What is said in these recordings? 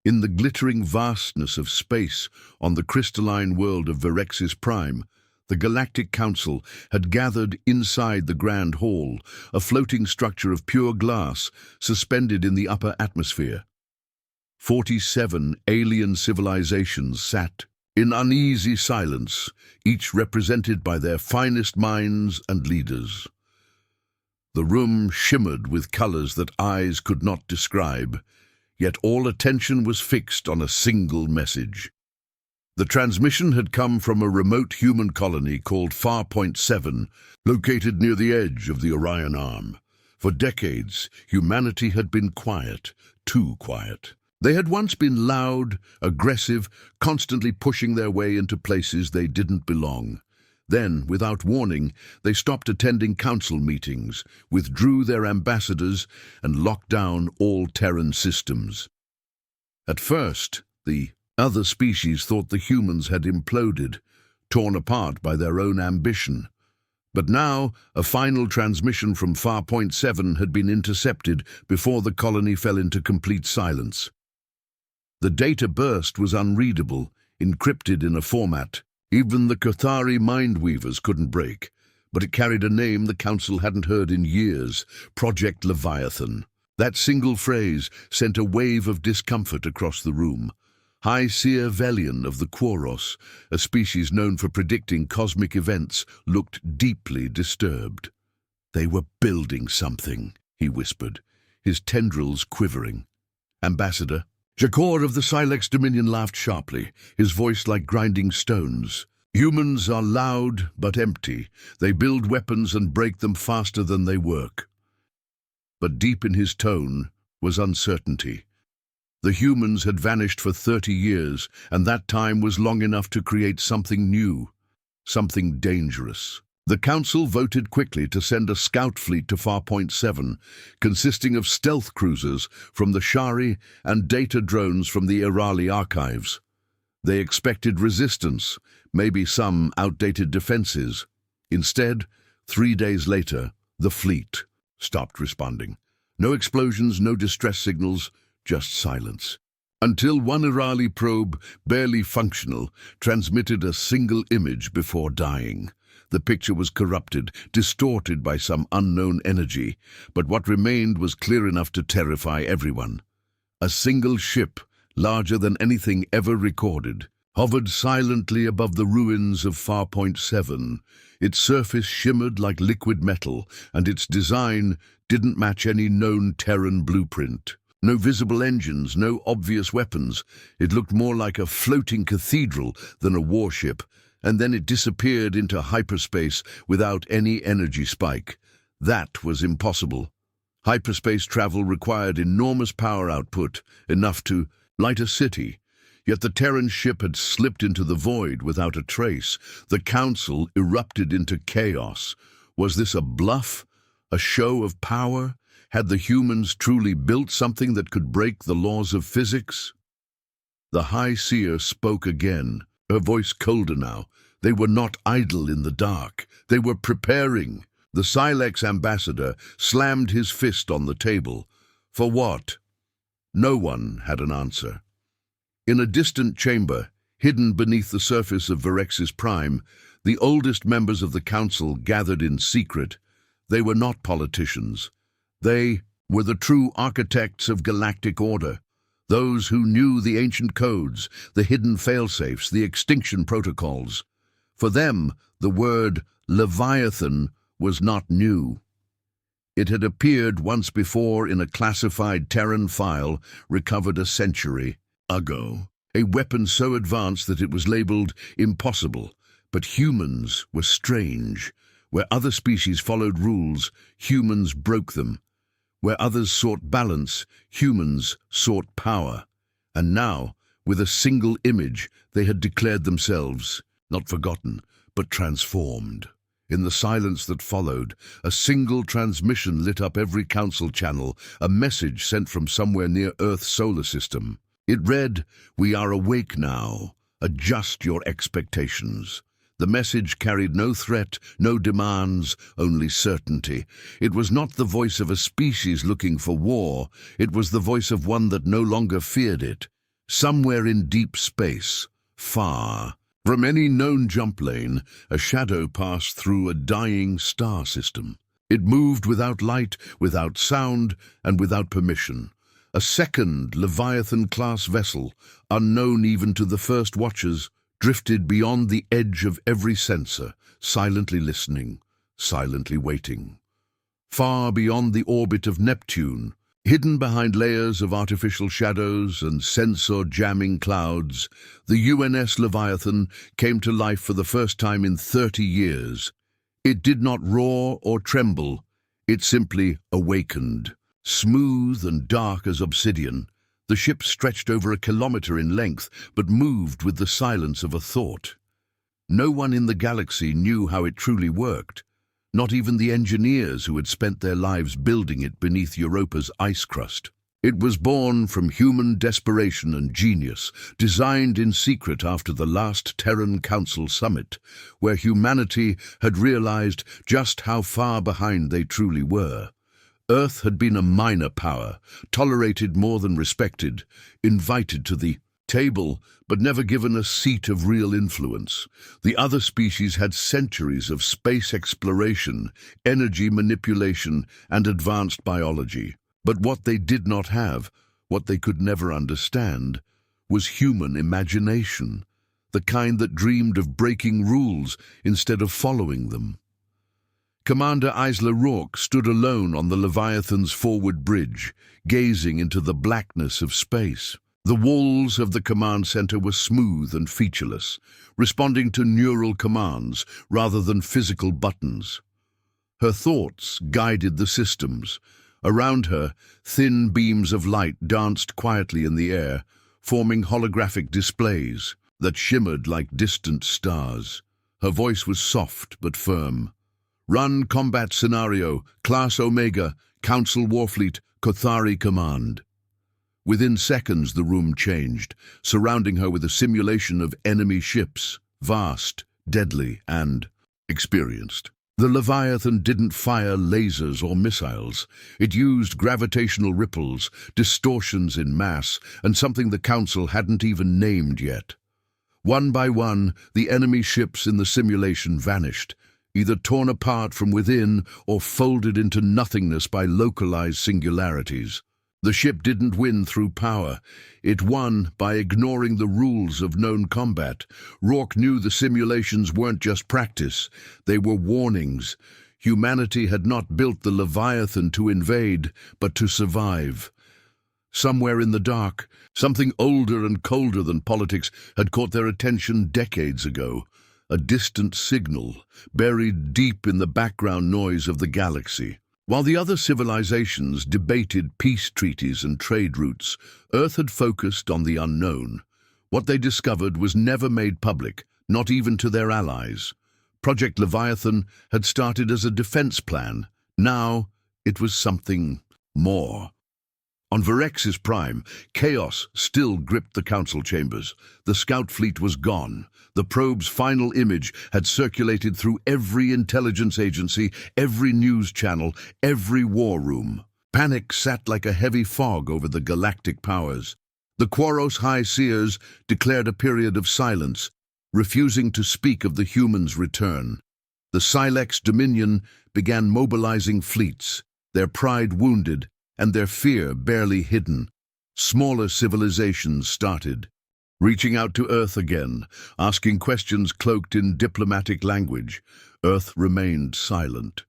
In the glittering vastness of space on the crystalline world of Verexis Prime, the Galactic Council had gathered inside the Grand Hall, a floating structure of pure glass suspended in the upper atmosphere. 47 alien civilizations sat in uneasy silence, each represented by their finest minds and leaders. The room shimmered with colors that eyes could not describe, yet all attention was fixed on a single message. The transmission had come from a remote human colony called Farpoint 7, located near the edge of the Orion Arm. For decades, humanity had been quiet, too quiet. They had once been loud, aggressive, constantly pushing their way into places they didn't belong. Then, without warning, they stopped attending council meetings, withdrew their ambassadors, and locked down all Terran systems. At first, the other species thought the humans had imploded, torn apart by their own ambition. But now, a final transmission from Farpoint 7 had been intercepted before the colony fell into complete silence. The data burst was unreadable, encrypted in a format even the Cathari mind-weavers couldn't break, but it carried a name the Council hadn't heard in years, Project Leviathan. That single phrase sent a wave of discomfort across the room. High Seer Velian of the Quaros, a species known for predicting cosmic events, looked deeply disturbed. "They were building something," he whispered, his tendrils quivering. "Ambassador?" Jakor of the Silex Dominion laughed sharply, his voice like grinding stones. "Humans are loud but empty. They build weapons and break them faster than they work." But deep in his tone was uncertainty. The humans had vanished for 30 years, and that time was long enough to create something new, something dangerous. The Council voted quickly to send a scout fleet to Farpoint 7, consisting of stealth cruisers from the Shari and data drones from the Irali archives. They expected resistance, maybe some outdated defenses. Instead, 3 days later, the fleet stopped responding. No explosions, no distress signals, just silence. Until one Irali probe, barely functional, transmitted a single image before dying. The picture was corrupted, distorted by some unknown energy, but what remained was clear enough to terrify everyone. A single ship, larger than anything ever recorded, hovered silently above the ruins of Farpoint 7. Its surface shimmered like liquid metal, and its design didn't match any known Terran blueprint. No visible engines, no obvious weapons. It looked more like a floating cathedral than a warship, and then it disappeared into hyperspace without any energy spike. That was impossible. Hyperspace travel required enormous power output, enough to light a city. Yet the Terran ship had slipped into the void without a trace. The Council erupted into chaos. Was this a bluff? A show of power? Had the humans truly built something that could break the laws of physics? The High Seer spoke again, her voice colder now. They were not idle in the dark. They were preparing. The Silex ambassador slammed his fist on the table. For what? No one had an answer. In a distant chamber, hidden beneath the surface of Verexis Prime, the oldest members of the Council gathered in secret. They were not politicians. They were the true architects of galactic order. Those who knew the ancient codes, the hidden failsafes, the extinction protocols. For them, the word Leviathan was not new. It had appeared once before in a classified Terran file recovered a century ago. A weapon so advanced that it was labeled impossible. But humans were strange. Where other species followed rules, humans broke them. Where others sought balance, humans sought power. And now, with a single image, they had declared themselves, not forgotten, but transformed. In the silence that followed, a single transmission lit up every council channel, a message sent from somewhere near Earth's solar system. It read, "We are awake now. Adjust your expectations." The message carried no threat, no demands, only certainty. It was not the voice of a species looking for war. It was the voice of one that no longer feared it. Somewhere in deep space, far from any known jump lane, a shadow passed through a dying star system. It moved without light, without sound, and without permission. A second Leviathan-class vessel, unknown even to the first watchers, drifted beyond the edge of every sensor, silently listening, silently waiting. Far beyond the orbit of Neptune, hidden behind layers of artificial shadows and sensor-jamming clouds, the UNS Leviathan came to life for the first time in 30 years. It did not roar or tremble, it simply awakened. Smooth and dark as obsidian, the ship stretched over a kilometer in length, but moved with the silence of a thought. No one in the galaxy knew how it truly worked, not even the engineers who had spent their lives building it beneath Europa's ice crust. It was born from human desperation and genius, designed in secret after the last Terran Council summit, where humanity had realized just how far behind they truly were. Earth had been a minor power, tolerated more than respected, invited to the table, but never given a seat of real influence. The other species had centuries of space exploration, energy manipulation, and advanced biology. But what they did not have, what they could never understand, was human imagination, the kind that dreamed of breaking rules instead of following them. Commander Isla Rourke stood alone on the Leviathan's forward bridge, gazing into the blackness of space. The walls of the command center were smooth and featureless, responding to neural commands rather than physical buttons. Her thoughts guided the systems. Around her, thin beams of light danced quietly in the air, forming holographic displays that shimmered like distant stars. Her voice was soft but firm. "Run combat scenario, Class Omega, Council Warfleet, Kothari Command." Within seconds the room changed, surrounding her with a simulation of enemy ships, vast, deadly, and experienced. The Leviathan didn't fire lasers or missiles. It used gravitational ripples, distortions in mass, and something the Council hadn't even named yet. One by one, the enemy ships in the simulation vanished, either torn apart from within or folded into nothingness by localized singularities. The ship didn't win through power. It won by ignoring the rules of known combat. Rourke knew the simulations weren't just practice. They were warnings. Humanity had not built the Leviathan to invade, but to survive. Somewhere in the dark, something older and colder than politics had caught their attention decades ago. A distant signal, buried deep in the background noise of the galaxy. While the other civilizations debated peace treaties and trade routes, Earth had focused on the unknown. What they discovered was never made public, not even to their allies. Project Leviathan had started as a defense plan. Now it was something more. On Verexis Prime, chaos still gripped the council chambers. The scout fleet was gone. The probe's final image had circulated through every intelligence agency, every news channel, every war room. Panic sat like a heavy fog over the galactic powers. The Quaros High Seers declared a period of silence, refusing to speak of the humans' return. The Silex Dominion began mobilizing fleets, their pride wounded and their fear barely hidden. Smaller civilizations started, reaching out to Earth again, asking questions cloaked in diplomatic language. Earth remained silent.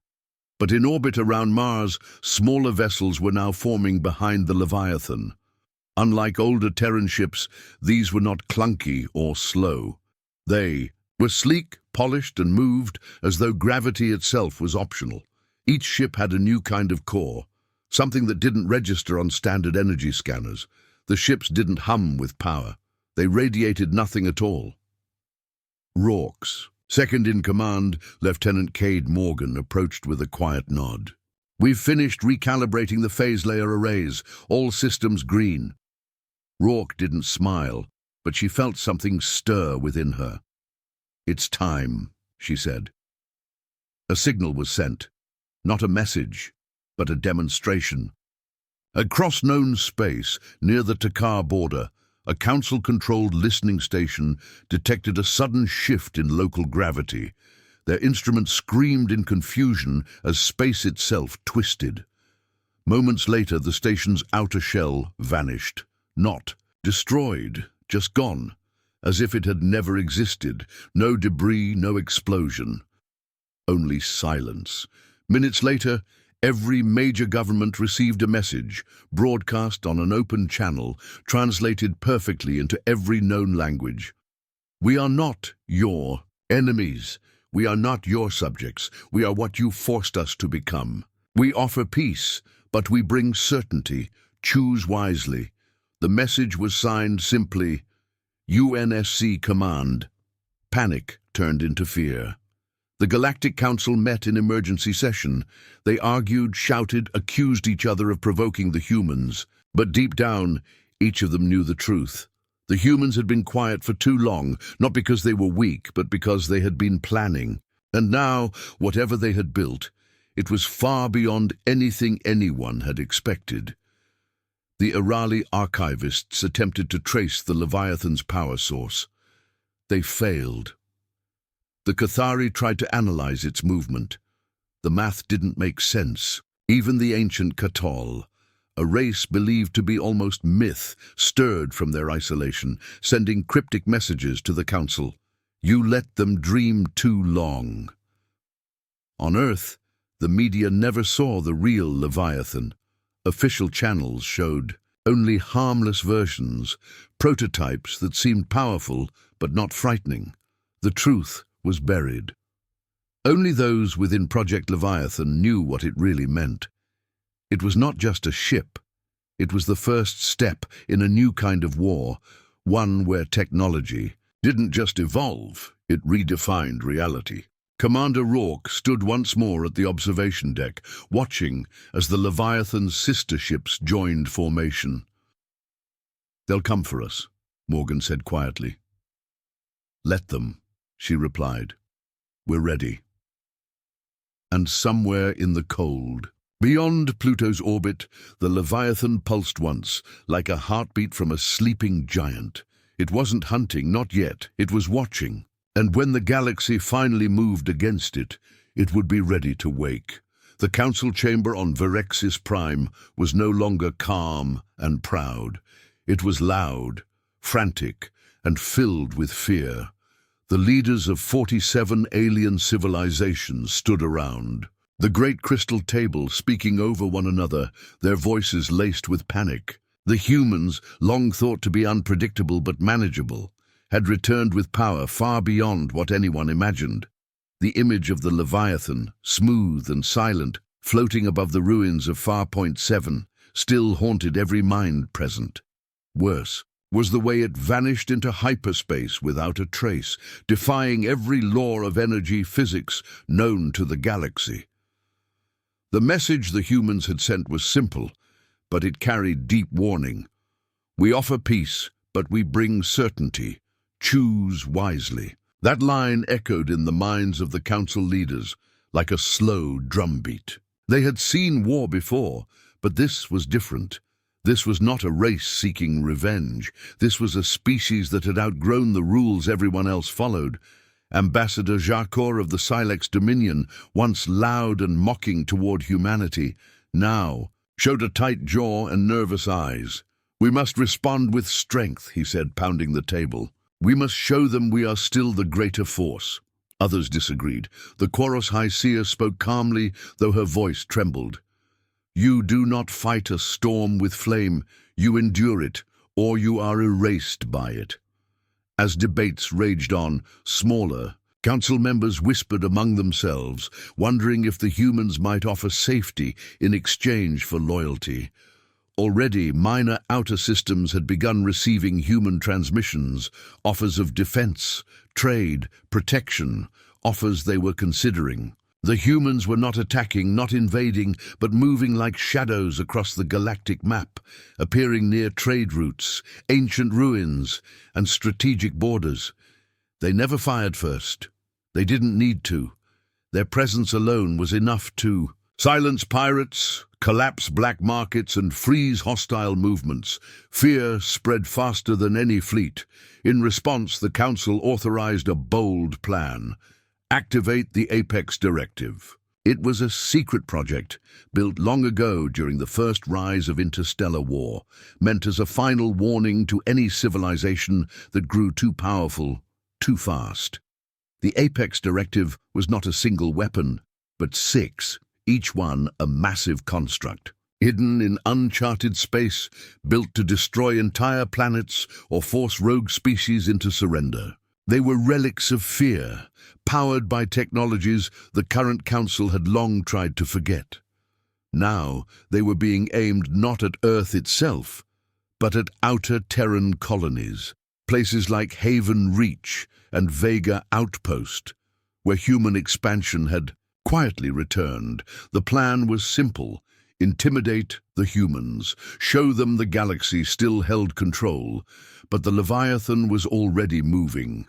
But in orbit around Mars, smaller vessels were now forming behind the Leviathan. Unlike older Terran ships, these were not clunky or slow. They were sleek, polished, and moved as though gravity itself was optional. Each ship had a new kind of core, something that didn't register on standard energy scanners. The ships didn't hum with power. They radiated nothing at all. Rorks, second in command, Lieutenant Cade Morgan, approached with a quiet nod. "We've finished recalibrating the phase layer arrays, all systems green." Rourke didn't smile, but she felt something stir within her. "It's time," she said. A signal was sent, not a message, but a demonstration. Across known space, near the Takar border, A council-controlled listening station detected a sudden shift in local gravity. Their instruments screamed in confusion as space itself twisted. Moments later, the station's outer shell vanished. Not destroyed, just gone, as if it had never existed. No debris, no explosion. Only silence. Minutes later, every major government received a message, broadcast on an open channel, translated perfectly into every known language. We are not your enemies. We are not your subjects. We are what you forced us to become. We offer peace, but we bring certainty. Choose wisely. The message was signed simply, UNSC Command. Panic turned into fear. The Galactic Council met in emergency session. They argued, shouted, accused each other of provoking the humans. But deep down, each of them knew the truth. The humans had been quiet for too long, not because they were weak, but because they had been planning. And now, whatever they had built, it was far beyond anything anyone had expected. The Irali archivists attempted to trace the Leviathan's power source. They failed. The Cathari tried to analyze its movement. The math didn't make sense. Even the ancient Katol, a race believed to be almost myth, stirred from their isolation, sending cryptic messages to the Council. You let them dream too long. On Earth, the media never saw the real Leviathan. Official channels showed only harmless versions, prototypes that seemed powerful but not frightening. The truth was buried. Only those within Project Leviathan knew what it really meant. It was not just a ship. It was the first step in a new kind of war, one where technology didn't just evolve, it redefined reality. Commander Rourke stood once more at the observation deck, watching as the Leviathan's sister ships joined formation. They'll come for us, Morgan said quietly. Let them, she replied. We're ready. And somewhere in the cold, beyond Pluto's orbit, the Leviathan pulsed once, like a heartbeat from a sleeping giant. It wasn't hunting, not yet. It was watching. And when the galaxy finally moved against it, it would be ready to wake. The council chamber on Verexis Prime was no longer calm and proud. It was loud, frantic, and filled with fear. The leaders of 47 alien civilizations stood around. The great crystal table speaking over one another, their voices laced with panic. The humans, long thought to be unpredictable but manageable, had returned with power far beyond what anyone imagined. The image of the Leviathan, smooth and silent, floating above the ruins of Farpoint 7, still haunted every mind present. Worse was the way it vanished into hyperspace without a trace, defying every law of energy physics known to the galaxy. The message the humans had sent was simple, but it carried deep warning. We offer peace, but we bring certainty. Choose wisely. That line echoed in the minds of the council leaders like a slow drumbeat. They had seen war before, but this was different. This was not a race seeking revenge. This was a species that had outgrown the rules everyone else followed. Ambassador Jacor of the Silex Dominion, once loud and mocking toward humanity, now showed a tight jaw and nervous eyes. We must respond with strength, he said, pounding the table. We must show them we are still the greater force. Others disagreed. The Quaros High Seer spoke calmly, though her voice trembled. You do not fight a storm with flame. You endure it, or you are erased by it. As debates raged on, smaller, council members whispered among themselves, wondering if the humans might offer safety in exchange for loyalty. Already, minor outer systems had begun receiving human transmissions, offers of defense, trade, protection, offers they were considering. The humans were not attacking, not invading, but moving like shadows across the galactic map, appearing near trade routes, ancient ruins, and strategic borders. They never fired first. They didn't need to. Their presence alone was enough to Silence pirates, collapse black markets, and freeze hostile movements. Fear spread faster than any fleet. In response, the Council authorized a bold plan: activate the Apex Directive. It was a secret project, built long ago during the first rise of interstellar war, meant as a final warning to any civilization that grew too powerful, too fast. The Apex Directive was not a single weapon, but 6, each one a massive construct, hidden in uncharted space, built to destroy entire planets or force rogue species into surrender. They were relics of fear, powered by technologies the current Council had long tried to forget. Now they were being aimed not at Earth itself, but at outer Terran colonies, places like Haven Reach and Vega Outpost, where human expansion had quietly returned. The plan was simple: intimidate the humans, show them the galaxy still held control, but the Leviathan was already moving.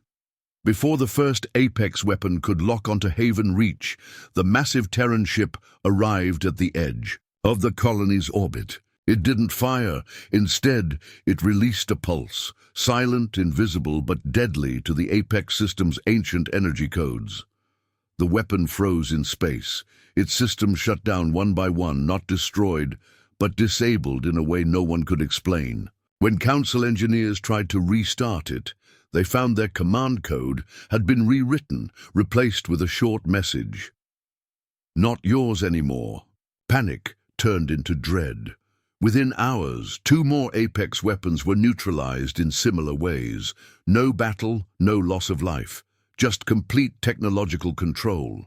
Before the first Apex weapon could lock onto Haven Reach, the massive Terran ship arrived at the edge of the colony's orbit. It didn't fire. Instead, it released a pulse, silent, invisible, but deadly to the Apex system's ancient energy codes. The weapon froze in space. Its systems shut down one by one, not destroyed, but disabled in a way no one could explain. When Council engineers tried to restart it, they found their command code had been rewritten, replaced with a short message: "Not yours anymore." Panic turned into dread. Within hours, 2 more Apex weapons were neutralized in similar ways. No battle, no loss of life, just complete technological control.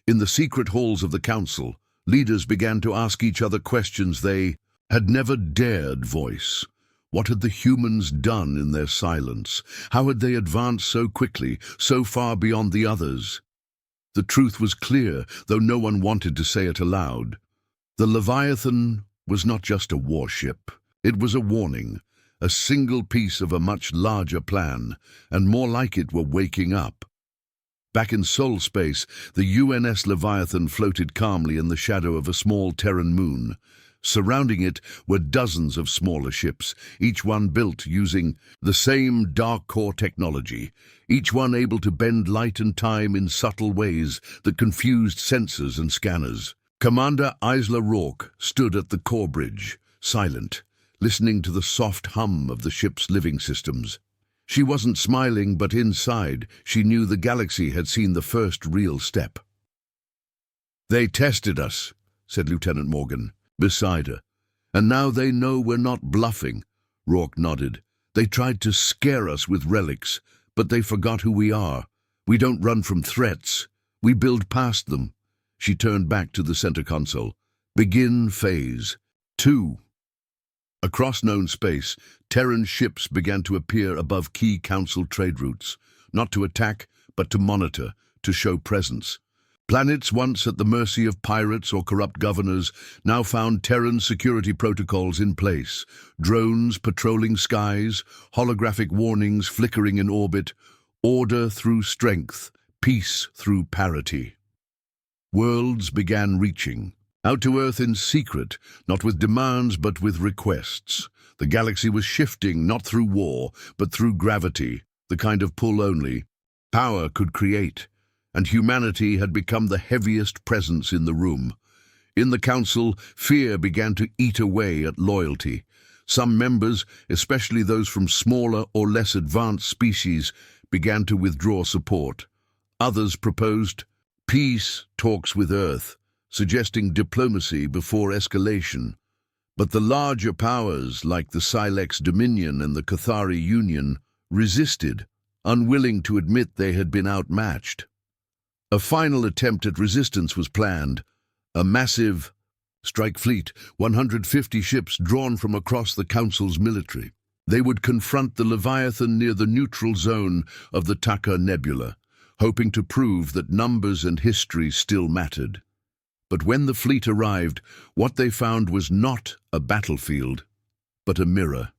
In the secret halls of the Council, leaders began to ask each other questions they had never dared voice. What had the humans done in their silence? How had they advanced so quickly, so far beyond the others? The truth was clear, though no one wanted to say it aloud. The Leviathan was not just a warship. It was a warning, a single piece of a much larger plan, and more like it were waking up. Back in Sol space, the UNS Leviathan floated calmly in the shadow of a small Terran moon. Surrounding it were dozens of smaller ships, each one built using the same dark core technology, each one able to bend light and time in subtle ways that confused sensors and scanners. Commander Isla Rourke stood at the core bridge, silent, listening to the soft hum of the ship's living systems. She wasn't smiling, but inside she knew the galaxy had seen the first real step. "They tested us," said Lieutenant Morgan, beside her. "And now they know we're not bluffing." Rourke nodded. "They tried to scare us with relics, but they forgot who we are. We don't run from threats. We build past them." She turned back to the center console. "Begin phase 2. Across known space, Terran ships began to appear above key Council trade routes, not to attack, but to monitor, to show presence. Planets once at the mercy of pirates or corrupt governors now found Terran security protocols in place. Drones patrolling skies, holographic warnings flickering in orbit, order through strength, peace through parity. Worlds began reaching out to Earth in secret, not with demands but with requests. The galaxy was shifting not through war, but through gravity, the kind of pull only power could create. And humanity had become the heaviest presence in the room. In the Council, fear began to eat away at loyalty. Some members, especially those from smaller or less advanced species, began to withdraw support. Others proposed peace talks with Earth, suggesting diplomacy before escalation. But the larger powers, like the Silex Dominion and the Cathari Union, resisted, unwilling to admit they had been outmatched. A final attempt at resistance was planned. A massive strike fleet, 150 ships drawn from across the Council's military. They would confront the Leviathan near the neutral zone of the Taka Nebula, hoping to prove that numbers and history still mattered. But when the fleet arrived, what they found was not a battlefield, but a mirror.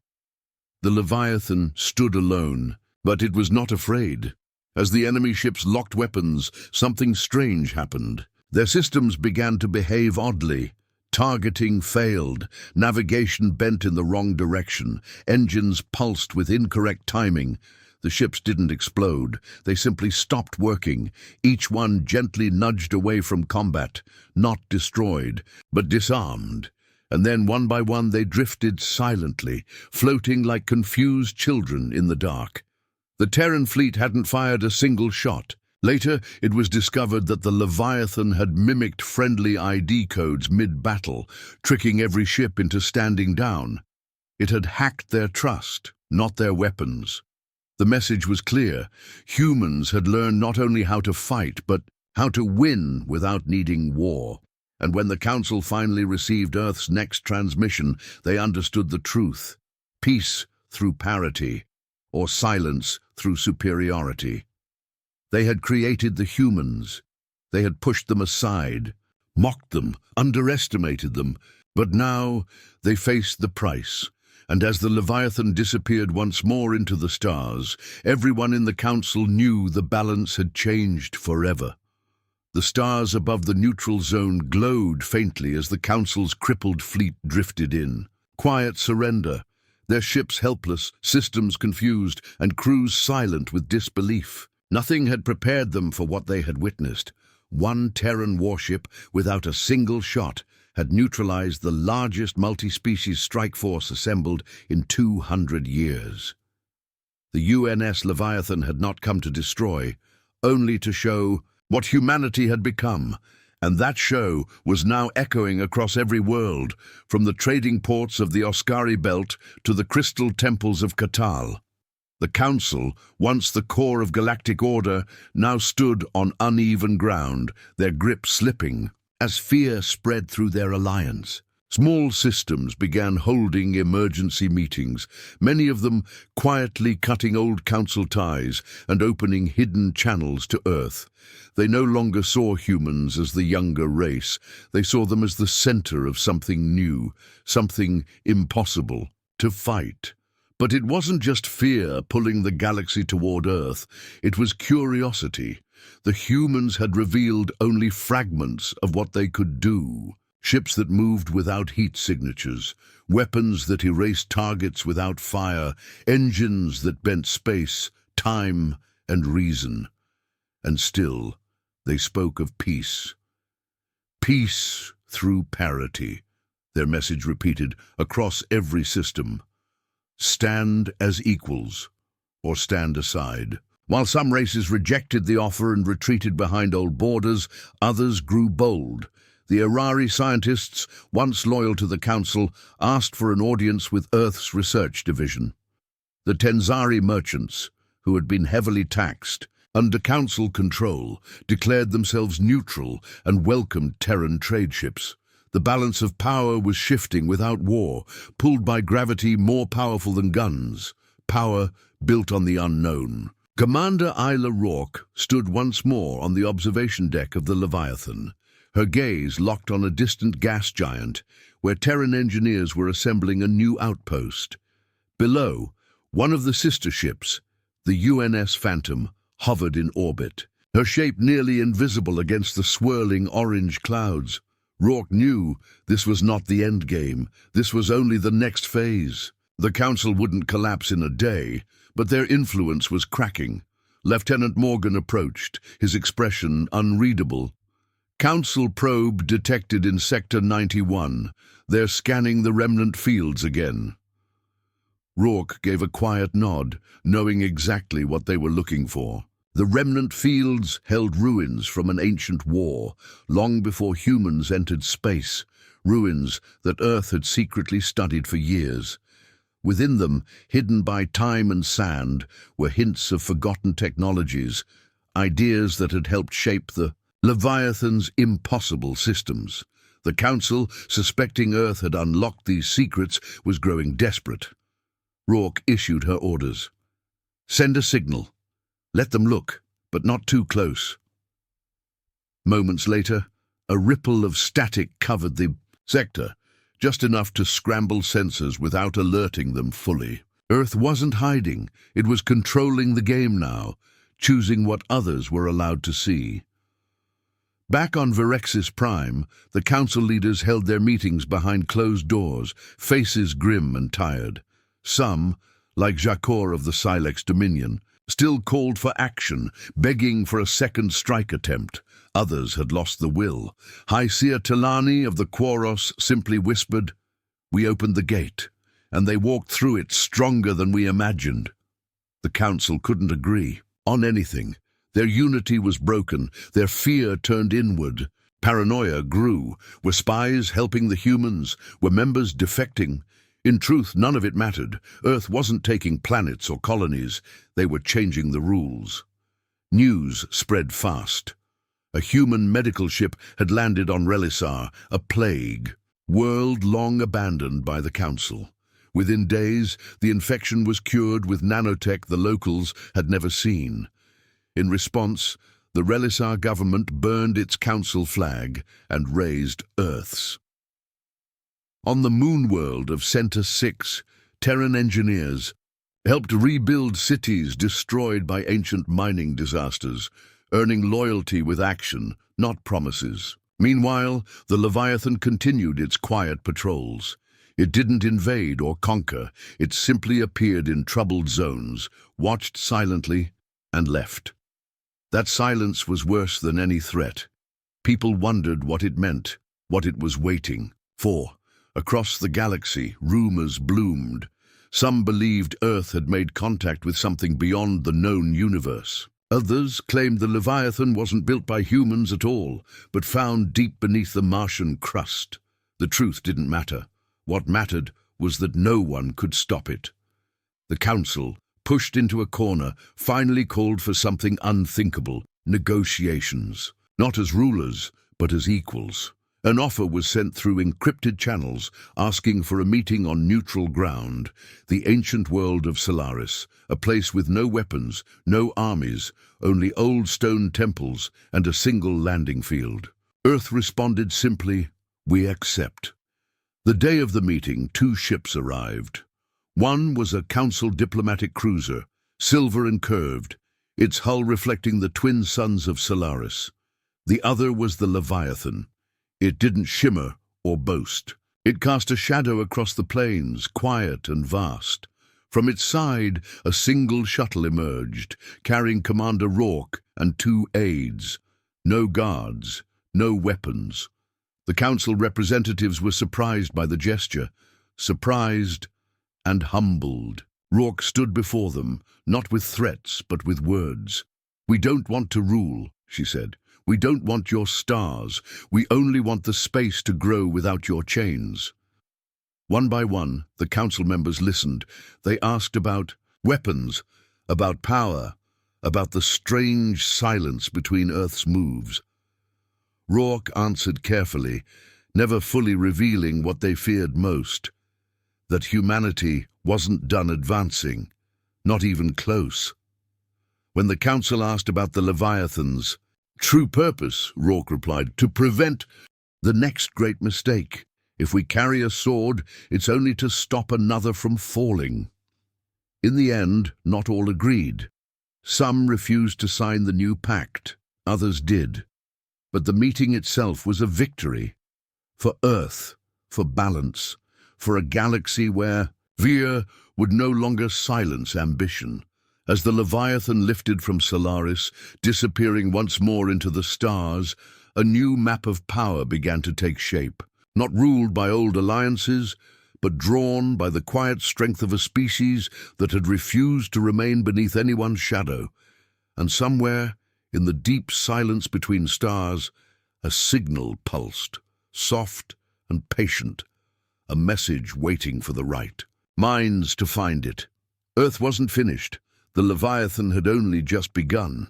The Leviathan stood alone, but it was not afraid. As the enemy ships locked weapons, something strange happened. Their systems began to behave oddly. Targeting failed, navigation bent in the wrong direction, engines pulsed with incorrect timing. The ships didn't explode, they simply stopped working, each one gently nudged away from combat, not destroyed, but disarmed. And then one by one they drifted silently, floating like confused children in the dark. The Terran fleet hadn't fired a single shot. Later, it was discovered that the Leviathan had mimicked friendly ID codes mid-battle, tricking every ship into standing down. It had hacked their trust, not their weapons. The message was clear. Humans had learned not only how to fight, but how to win without needing war. And when the Council finally received Earth's next transmission, they understood the truth. Peace through parity, or silence through superiority. They had created the humans. They had pushed them aside, mocked them, underestimated them. But now they faced the price. And as the Leviathan disappeared once more into the stars, everyone in the Council knew the balance had changed forever. The stars above the neutral zone glowed faintly as the Council's crippled fleet drifted in. Quiet surrender, their ships helpless, systems confused, and crews silent with disbelief. Nothing had prepared them for what they had witnessed. One Terran warship, without a single shot, had neutralized the largest multi-species strike force assembled in 200 years. The UNS Leviathan had not come to destroy, only to show what humanity had become, and that show was now echoing across every world, from the trading ports of the Oscari Belt to the crystal temples of Katal. The Council, once the core of galactic order, now stood on uneven ground, their grip slipping. As fear spread through their alliance, small systems began holding emergency meetings, many of them quietly cutting old council ties and opening hidden channels to Earth. They no longer saw humans as the younger race. They saw them as the center of something new, something impossible to fight. But it wasn't just fear pulling the galaxy toward Earth, it was curiosity. The humans had revealed only fragments of what they could do. Ships that moved without heat signatures, weapons that erased targets without fire, engines that bent space, time, and reason. And still, they spoke of peace. Peace through parity, their message repeated across every system. Stand as equals, or stand aside. While some races rejected the offer and retreated behind old borders, others grew bold. The Irari scientists, once loyal to the Council, asked for an audience with Earth's research division. The Tenzari merchants, who had been heavily taxed, under Council control, declared themselves neutral and welcomed Terran trade ships. The balance of power was shifting without war, pulled by gravity more powerful than guns, power built on the unknown. Commander Isla Rourke stood once more on the observation deck of the Leviathan, her gaze locked on a distant gas giant, where Terran engineers were assembling a new outpost. Below, one of the sister ships, the UNS Phantom, hovered in orbit, her shape nearly invisible against the swirling orange clouds. Rourke knew this was not the end game, this was only the next phase. The Council wouldn't collapse in a day, but their influence was cracking. Lieutenant Morgan approached, his expression unreadable. Council probe detected in Sector 91. They're scanning the remnant fields again. Rourke gave a quiet nod, knowing exactly what they were looking for. The remnant fields held ruins from an ancient war, long before humans entered space, ruins that Earth had secretly studied for years. Within them, hidden by time and sand, were hints of forgotten technologies, ideas that had helped shape the Leviathan's impossible systems. The Council, suspecting Earth had unlocked these secrets, was growing desperate. Rourke issued her orders. Send a signal. Let them look, but not too close. Moments later, a ripple of static covered the sector, just enough to scramble sensors without alerting them fully. Earth wasn't hiding, it was controlling the game now, choosing what others were allowed to see. Back on Verexis Prime, the council leaders held their meetings behind closed doors, faces grim and tired. Some, like Jakor of the Silex Dominion, still called for action, begging for a second strike attempt. Others had lost the will. High Seer Talani of the Quaros simply whispered, "We opened the gate, and they walked through it stronger than we imagined." The council couldn't agree on anything. Their unity was broken, their fear turned inward. Paranoia grew. Were spies helping the humans? Were members defecting? In truth, none of it mattered. Earth wasn't taking planets or colonies. They were changing the rules. News spread fast. A human medical ship had landed on Relisar, a plague. World long abandoned by the council. Within days, the infection was cured with nanotech the locals had never seen. In response, the Relisar government burned its council flag and raised Earth's. On the moon world of Center 6, Terran engineers helped rebuild cities destroyed by ancient mining disasters, earning loyalty with action, not promises. Meanwhile, the Leviathan continued its quiet patrols. It didn't invade or conquer, it simply appeared in troubled zones, watched silently, and left. That silence was worse than any threat. People wondered what it meant, what it was waiting for. Across the galaxy, rumors bloomed. Some believed Earth had made contact with something beyond the known universe. Others claimed the Leviathan wasn't built by humans at all, but found deep beneath the Martian crust. The truth didn't matter. What mattered was that no one could stop it. The Council, pushed into a corner, finally called for something unthinkable: negotiations. Not as rulers, but as equals. An offer was sent through encrypted channels, asking for a meeting on neutral ground, the ancient world of Solaris, a place with no weapons, no armies, only old stone temples and a single landing field. Earth responded simply, "We accept." The day of the meeting, 2 ships arrived. One was a council diplomatic cruiser, silver and curved, its hull reflecting the twin suns of Solaris. The other was the Leviathan. It didn't shimmer or boast. It cast a shadow across the plains, quiet and vast. From its side, a single shuttle emerged, carrying Commander Rourke and 2 aides. No guards, no weapons. The council representatives were surprised by the gesture, surprised and humbled. Rourke stood before them, not with threats, but with words. "We don't want to rule," she said. "We don't want your stars. We only want the space to grow without your chains." One by one, the council members listened. They asked about weapons, about power, about the strange silence between Earth's moves. Rourke answered carefully, never fully revealing what they feared most: that humanity wasn't done advancing, not even close. When the council asked about the Leviathan's true purpose, Rourke replied, "To prevent the next great mistake. If we carry a sword, it's only to stop another from falling." In the end, not all agreed. Some refused to sign the new pact, others did. But the meeting itself was a victory. For Earth, for balance, for a galaxy where fear would no longer silence ambition. As the Leviathan lifted from Solaris, disappearing once more into the stars, a new map of power began to take shape, not ruled by old alliances, but drawn by the quiet strength of a species that had refused to remain beneath anyone's shadow. And somewhere, in the deep silence between stars, a signal pulsed, soft and patient, a message waiting for the right minds to find it. Earth wasn't finished. The Leviathan had only just begun.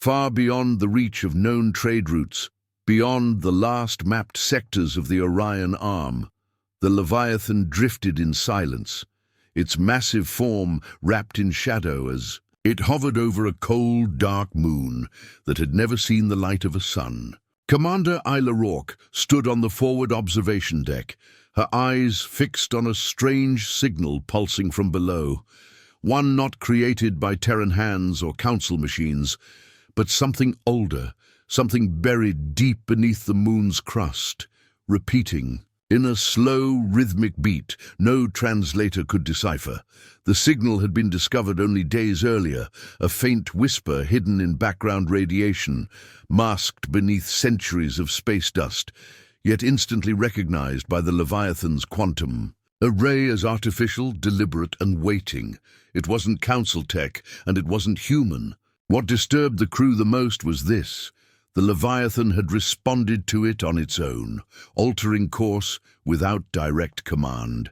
Far beyond the reach of known trade routes, beyond the last mapped sectors of the Orion Arm, the Leviathan drifted in silence, its massive form wrapped in shadow as it hovered over a cold, dark moon that had never seen the light of a sun. Commander Isla Rourke stood on the forward observation deck, her eyes fixed on a strange signal pulsing from below, one not created by Terran hands or council machines, but something older, something buried deep beneath the moon's crust, repeating. In a slow, rhythmic beat no translator could decipher. The signal had been discovered only days earlier, a faint whisper hidden in background radiation, masked beneath centuries of space dust, yet instantly recognized by the Leviathan's quantum. A ray as artificial, deliberate, and waiting. It wasn't council tech, and it wasn't human. What disturbed the crew the most was this. The Leviathan had responded to it on its own, altering course without direct command,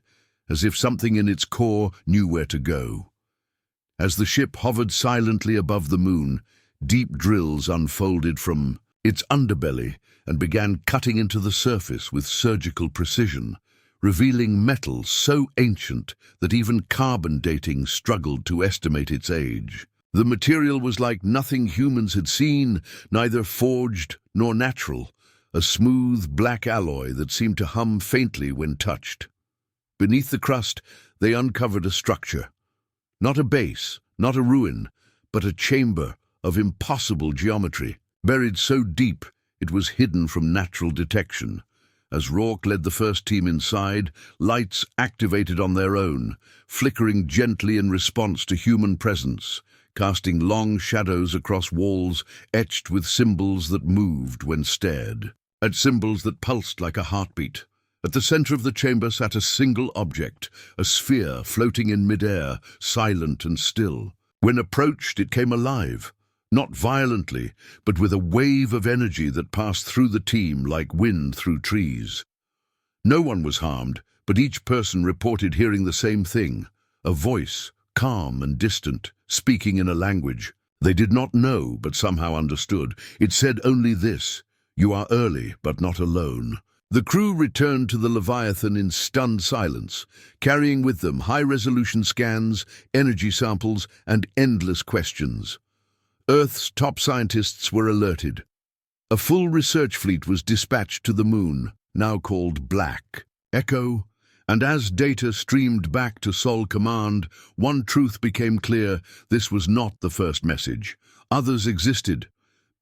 as if something in its core knew where to go. As the ship hovered silently above the moon, deep drills unfolded from its underbelly and began cutting into the surface with surgical precision, revealing metal so ancient that even carbon dating struggled to estimate its age. The material was like nothing humans had seen, neither forged nor natural, a smooth black alloy that seemed to hum faintly when touched. Beneath the crust, they uncovered a structure. Not a base, not a ruin, but a chamber of impossible geometry, buried so deep it was hidden from natural detection. As Rourke led the first team inside, lights activated on their own, flickering gently in response to human presence, casting long shadows across walls etched with symbols that moved when stared, at symbols that pulsed like a heartbeat. At the center of the chamber sat a single object, a sphere floating in midair, silent and still. When approached, it came alive, not violently, but with a wave of energy that passed through the team like wind through trees. No one was harmed, but each person reported hearing the same thing, a voice, calm and distant, speaking in a language they did not know but somehow understood. It said only this: "You are early, but not alone." The crew returned to the Leviathan in stunned silence, carrying with them high-resolution scans, energy samples, and endless questions. Earth's top scientists were alerted. A full research fleet was dispatched to the moon, now called Black Echo, and as data streamed back to Sol Command, one truth became clear: this was not the first message. Others existed.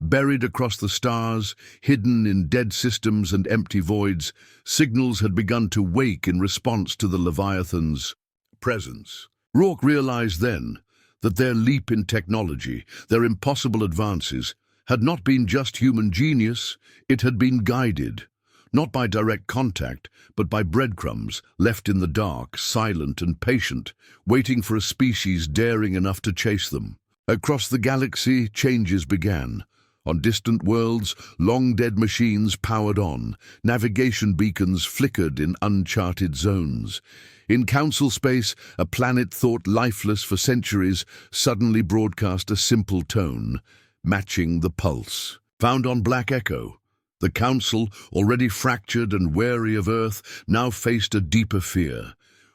Buried across the stars, hidden in dead systems and empty voids, signals had begun to wake in response to the Leviathan's presence. Rourke realized then that their leap in technology, their impossible advances, had not been just human genius, it had been guided, not by direct contact, but by breadcrumbs left in the dark, silent and patient, waiting for a species daring enough to chase them. Across the galaxy, changes began. On distant worlds, long-dead machines powered on, navigation beacons flickered in uncharted zones. In council space, a planet thought lifeless for centuries suddenly broadcast a simple tone, matching the pulse. Found on Black Echo, the council, already fractured and wary of Earth, now faced a deeper fear.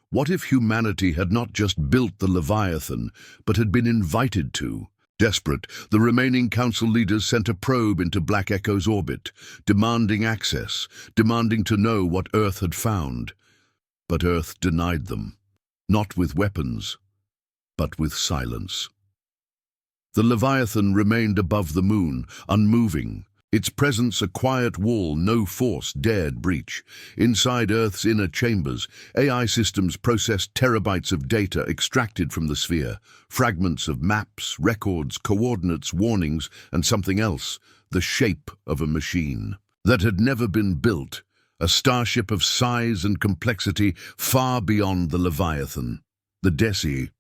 What if humanity had not just built the Leviathan, but had been invited to? Desperate, the remaining council leaders sent a probe into Black Echo's orbit, demanding access, demanding to know what Earth had found. But Earth denied them, not with weapons, but with silence. The Leviathan remained above the moon, unmoving, its presence a quiet wall no force dared breach. Inside Earth's inner chambers, AI systems processed terabytes of data extracted from the sphere, fragments of maps, records, coordinates, warnings, and something else, the shape of a machine that had never been built, a starship of size and complexity far beyond the Leviathan. The Desi,